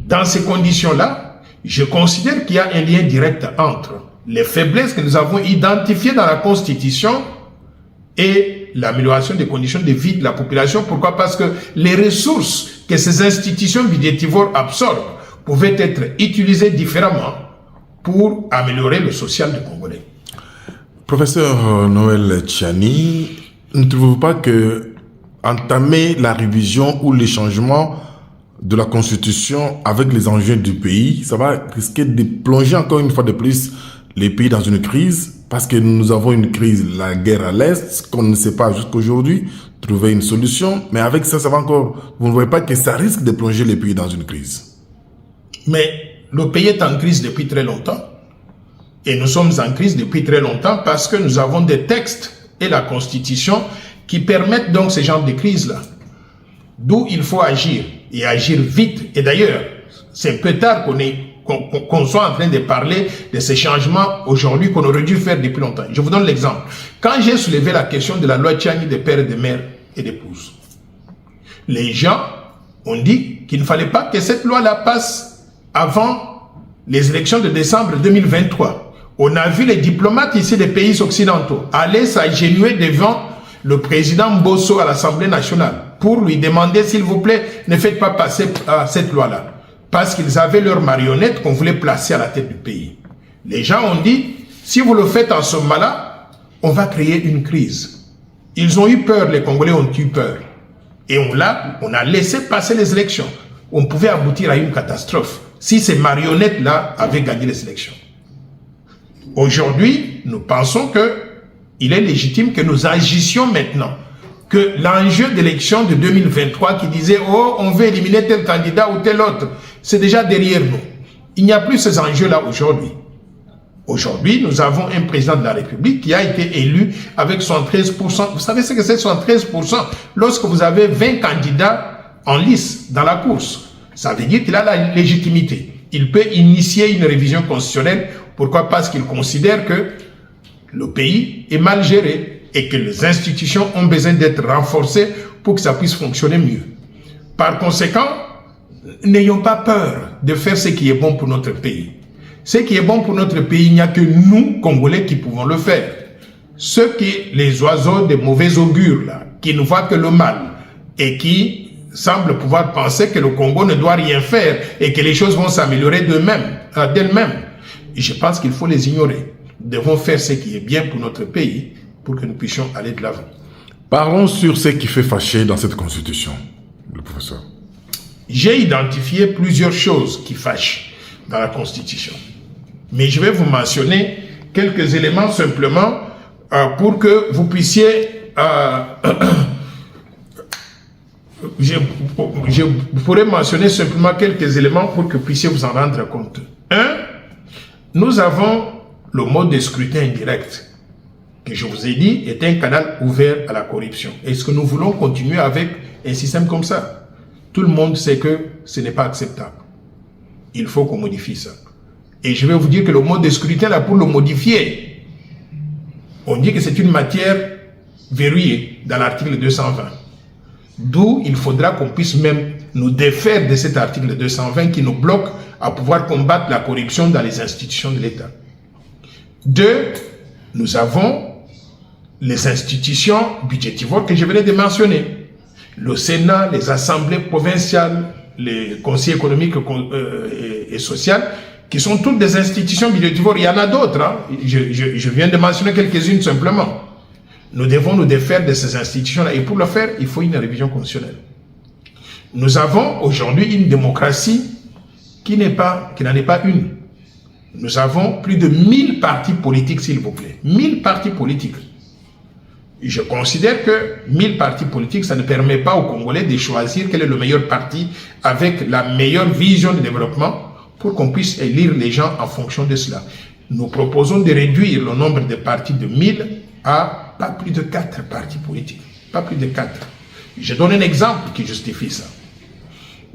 Dans ces conditions-là, je considère qu'il y a un lien direct entre les faiblesses que nous avons identifiées dans la Constitution et l'amélioration des conditions de vie de la population. Pourquoi? Parce que les ressources que ces institutions budgétivores absorbent pouvaient être utilisées différemment pour améliorer le social des Congolais. Professeur Noël Tchani, ne trouvez-vous pas que entamer la révision ou les changements de la Constitution avec les enjeux du pays, ça va risquer de plonger encore une fois de plus les pays dans une crise? Parce que nous avons une crise, la guerre à l'Est, qu'on ne sait pas jusqu'aujourd'hui trouver une solution. Mais avec ça, ça va encore... Vous ne voyez pas que ça risque de plonger les pays dans une crise? Mais le pays est en crise depuis très longtemps. Et nous sommes en crise depuis très longtemps parce que nous avons des textes et la Constitution qui permettent donc ce genre de crise-là. D'où il faut agir, et agir vite. Et d'ailleurs, c'est un peu tard qu'on soit en train de parler de ces changements aujourd'hui qu'on aurait dû faire depuis longtemps. Je vous donne l'exemple. Quand j'ai soulevé la question de la loi Tchani des pères et des mères et d'épouses, les gens ont dit qu'il ne fallait pas que cette loi-là passe avant les élections de décembre 2023. On a vu les diplomates ici des pays occidentaux aller s'agenouiller devant le président Mbosso à l'Assemblée nationale pour lui demander, s'il vous plaît, ne faites pas passer cette loi-là. Parce qu'ils avaient leur marionnette qu'on voulait placer à la tête du pays. Les gens ont dit, si vous le faites en ce moment-là, on va créer une crise. Ils ont eu peur, les Congolais ont eu peur. Et on a laissé passer les élections. On pouvait aboutir à une catastrophe si ces marionnettes-là avaient gagné les élections. Aujourd'hui, nous pensons qu'il est légitime que nous agissions maintenant. Que l'enjeu d'élection de 2023 qui disait « Oh, on veut éliminer tel candidat ou tel autre », c'est déjà derrière nous. Il n'y a plus ces enjeux-là aujourd'hui. Aujourd'hui, nous avons un président de la République qui a été élu avec 73%. Vous savez ce que c'est 73%? Lorsque vous avez 20 candidats en lice dans la course, ça veut dire qu'il a la légitimité. Il peut initier une révision constitutionnelle. Pourquoi? Parce qu'il considère que le pays est mal géré et que les institutions ont besoin d'être renforcées pour que ça puisse fonctionner mieux. Par conséquent, n'ayons pas peur de faire ce qui est bon pour notre pays. Ce qui est bon pour notre pays, il n'y a que nous, Congolais, qui pouvons le faire. Ceux qui, les oiseaux de mauvais augure, là, qui ne voient que le mal et qui semblent pouvoir penser que le Congo ne doit rien faire et que les choses vont s'améliorer d'elles-mêmes. Et je pense qu'il faut les ignorer. Nous devons faire ce qui est bien pour notre pays pour que nous puissions aller de l'avant. Parlons sur ce qui fait fâcher dans cette constitution, le professeur. J'ai identifié plusieurs choses qui fâchent dans la constitution. Mais je vais vous mentionner quelques éléments simplement pour que vous puissiez... je pourrais mentionner simplement quelques éléments pour que vous puissiez vous en rendre compte. Un, nous avons le mode de scrutin indirect, que je vous ai dit est un canal ouvert à la corruption. Est-ce que nous voulons continuer avec un système comme ça? Tout le monde sait que ce n'est pas acceptable. Il faut qu'on modifie ça. Et je vais vous dire que le mode de scrutin, là, pour le modifier, on dit que c'est une matière verrouillée dans l'article 220. D'où il faudra qu'on puisse même nous défaire de cet article 220 qui nous bloque à pouvoir combattre la corruption dans les institutions de l'État. Deux, nous avons les institutions budgétivores que je venais de mentionner. Le Sénat, les assemblées provinciales, les conseils économiques et sociaux, qui sont toutes des institutions budgétivores. Il y en a d'autres. Hein. Je viens de mentionner quelques-unes simplement. Nous devons nous défaire de ces institutions-là. Et pour le faire, il faut une révision constitutionnelle. Nous avons aujourd'hui une démocratie qui n'en est pas une. Nous avons plus de 1000 partis politiques, s'il vous plaît. 1000 partis politiques. Je considère que 1000 partis politiques, ça ne permet pas aux Congolais de choisir quel est le meilleur parti avec la meilleure vision de développement pour qu'on puisse élire les gens en fonction de cela. Nous proposons de réduire le nombre de partis de 1000 à pas plus de 4 partis politiques. Pas plus de 4. Je donne un exemple qui justifie ça.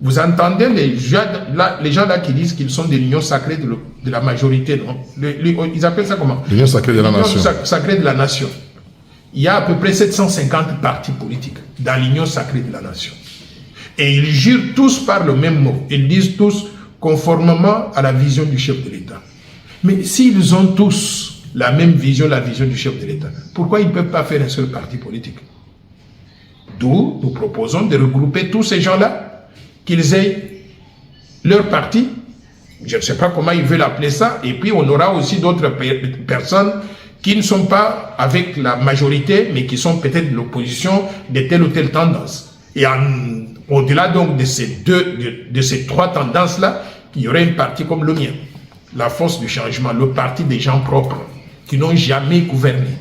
Vous entendez les gens là qui disent qu'ils sont des unions sacrées de la majorité, non? Ils appellent ça comment? L'union sacrée de la nation. Sacrée de la nation. Il y a à peu près 750 partis politiques dans l'union sacrée de la nation. Et ils jurent tous par le même mot. Ils disent tous conformément à la vision du chef de l'État. Mais s'ils ont tous la même vision, la vision du chef de l'État, pourquoi ils ne peuvent pas faire un seul parti politique? D'où nous proposons de regrouper tous ces gens-là, qu'ils aient leur parti, je ne sais pas comment ils veulent appeler ça, et puis on aura aussi d'autres personnes qui ne sont pas avec la majorité, mais qui sont peut-être de l'opposition de telle ou telle tendance. Et au-delà donc de ces trois tendances-là, il y aurait un parti comme le mien, la force du changement, le parti des gens propres, qui n'ont jamais gouverné,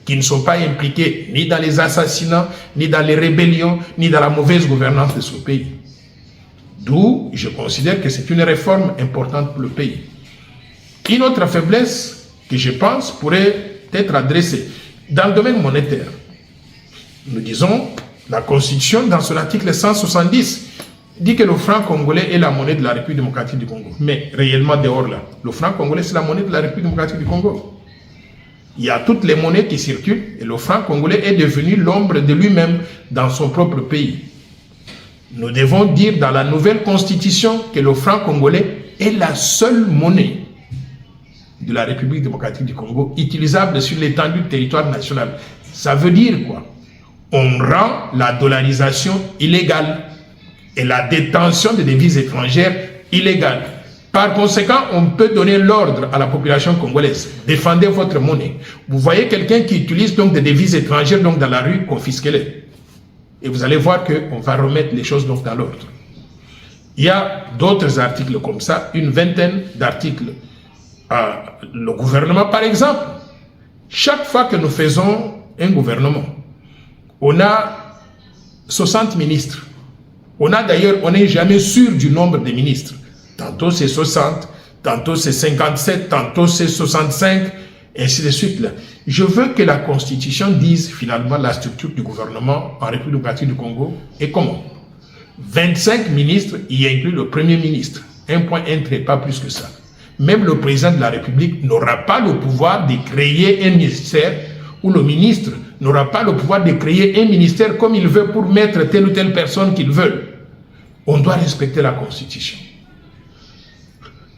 qui ne sont pas impliqués ni dans les assassinats, ni dans les rébellions, ni dans la mauvaise gouvernance de ce pays. D'où je considère que c'est une réforme importante pour le pays. Une autre faiblesse que je pense pourrait être adressée dans le domaine monétaire. Nous disons, la Constitution, dans son article 170, dit que le franc congolais est la monnaie de la République démocratique du Congo. Mais réellement dehors là, le franc congolais c'est la monnaie de la République démocratique du Congo. Il y a toutes les monnaies qui circulent et le franc congolais est devenu l'ombre de lui-même dans son propre pays. Nous devons dire dans la nouvelle constitution que le franc congolais est la seule monnaie de la République démocratique du Congo utilisable sur l'étendue du territoire national. Ça veut dire quoi? On rend la dollarisation illégale et la détention de devises étrangères illégale. Par conséquent, on peut donner l'ordre à la population congolaise. Défendez votre monnaie. Vous voyez quelqu'un qui utilise donc des devises étrangères donc dans la rue, confisquez-les. Et vous allez voir qu'on va remettre les choses donc dans l'ordre. Il y a d'autres articles comme ça, une vingtaine d'articles. Le gouvernement, par exemple, chaque fois que nous faisons un gouvernement, on a 60 ministres. On n'est jamais sûr du nombre de ministres. Tantôt c'est 60, tantôt c'est 57, tantôt c'est 65, et ainsi de suite. Là. Je veux que la Constitution dise finalement la structure du gouvernement en République démocratique du Congo et comment. 25 ministres, y inclut le Premier ministre. Un point, un trait, pas plus que ça. même le président de la République n'aura pas le pouvoir de créer un ministère, ou le ministre n'aura pas le pouvoir de créer un ministère comme il veut pour mettre telle ou telle personne qu'il veut. On doit respecter la Constitution.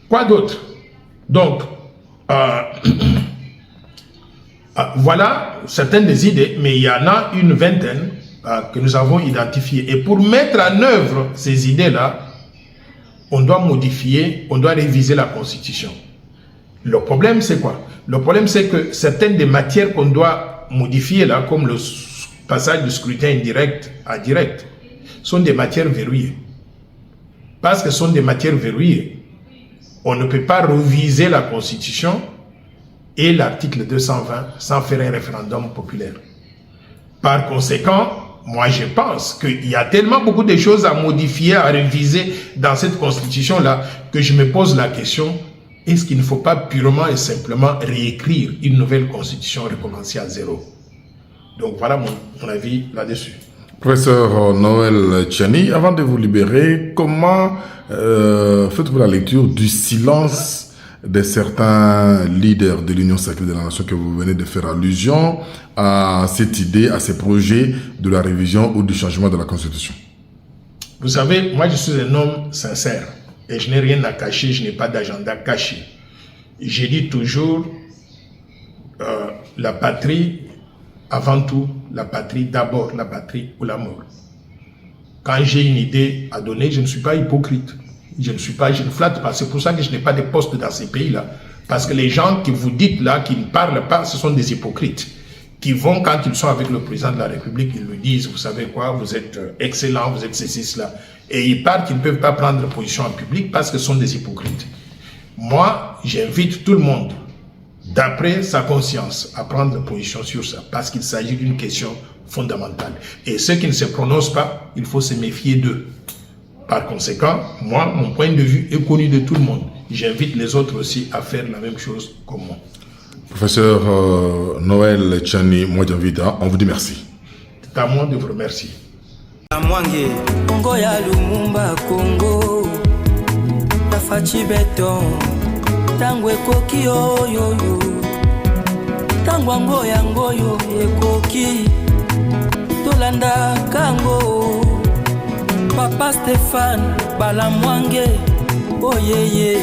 Quoi d'autre? Donc, voilà certaines des idées, mais il y en a une vingtaine que nous avons identifiées. Et pour mettre en œuvre ces idées-là, on doit modifier, on doit réviser la Constitution. Le problème, c'est quoi? Le problème, c'est que certaines des matières qu'on doit modifier, là, comme le passage du scrutin indirect à direct, sont des matières verrouillées. Parce que ce sont des matières verrouillées, on ne peut pas réviser la Constitution et l'article 220 sans faire un référendum populaire. Par conséquent, moi je pense qu'il y a tellement beaucoup de choses à modifier, à réviser dans cette Constitution-là, que je me pose la question, est-ce qu'il ne faut pas purement et simplement réécrire une nouvelle Constitution, recommencer à zéro? Donc voilà mon avis là-dessus. Professeur Noël Tchani, avant de vous libérer, comment faites-vous la lecture du silence de certains leaders de l'Union sacrée de la nation que vous venez de faire allusion à cette idée, à ces projets de la révision ou du changement de la Constitution? Vous savez, moi je suis un homme sincère et je n'ai rien à cacher, je n'ai pas d'agenda caché. J'ai dit toujours la patrie avant tout, la patrie d'abord, la patrie ou la mort. Quand j'ai une idée à donner, je ne suis pas hypocrite. Je ne flatte pas. C'est pour ça que je n'ai pas de poste dans ces pays-là. Parce que les gens que vous dites là, qui ne parlent pas, ce sont des hypocrites. Qui vont, quand ils sont avec le président de la République, ils lui disent, vous savez quoi, vous êtes excellent, vous êtes ceci, cela. Et ils partent, ils ne peuvent pas prendre position en public parce que ce sont des hypocrites. Moi, j'invite tout le monde, d'après sa conscience, à prendre position sur ça. Parce qu'il s'agit d'une question fondamentale. Et ceux qui ne se prononcent pas, il faut se méfier d'eux. Par conséquent, moi, mon point de vue est connu de tout le monde. J'invite les autres aussi à faire la même chose comme moi. Professeur Noël Tchani Mwadjanvida, on vous dit merci. C'est à moi de vous remercier. Congo ya Lumumba Congo Tafachi beton Tangwe koki oyoyo Tangwa ngoya ngoyo ekoki Tolanda kango Papa Stéphane Balamwange, oh yeah yeah.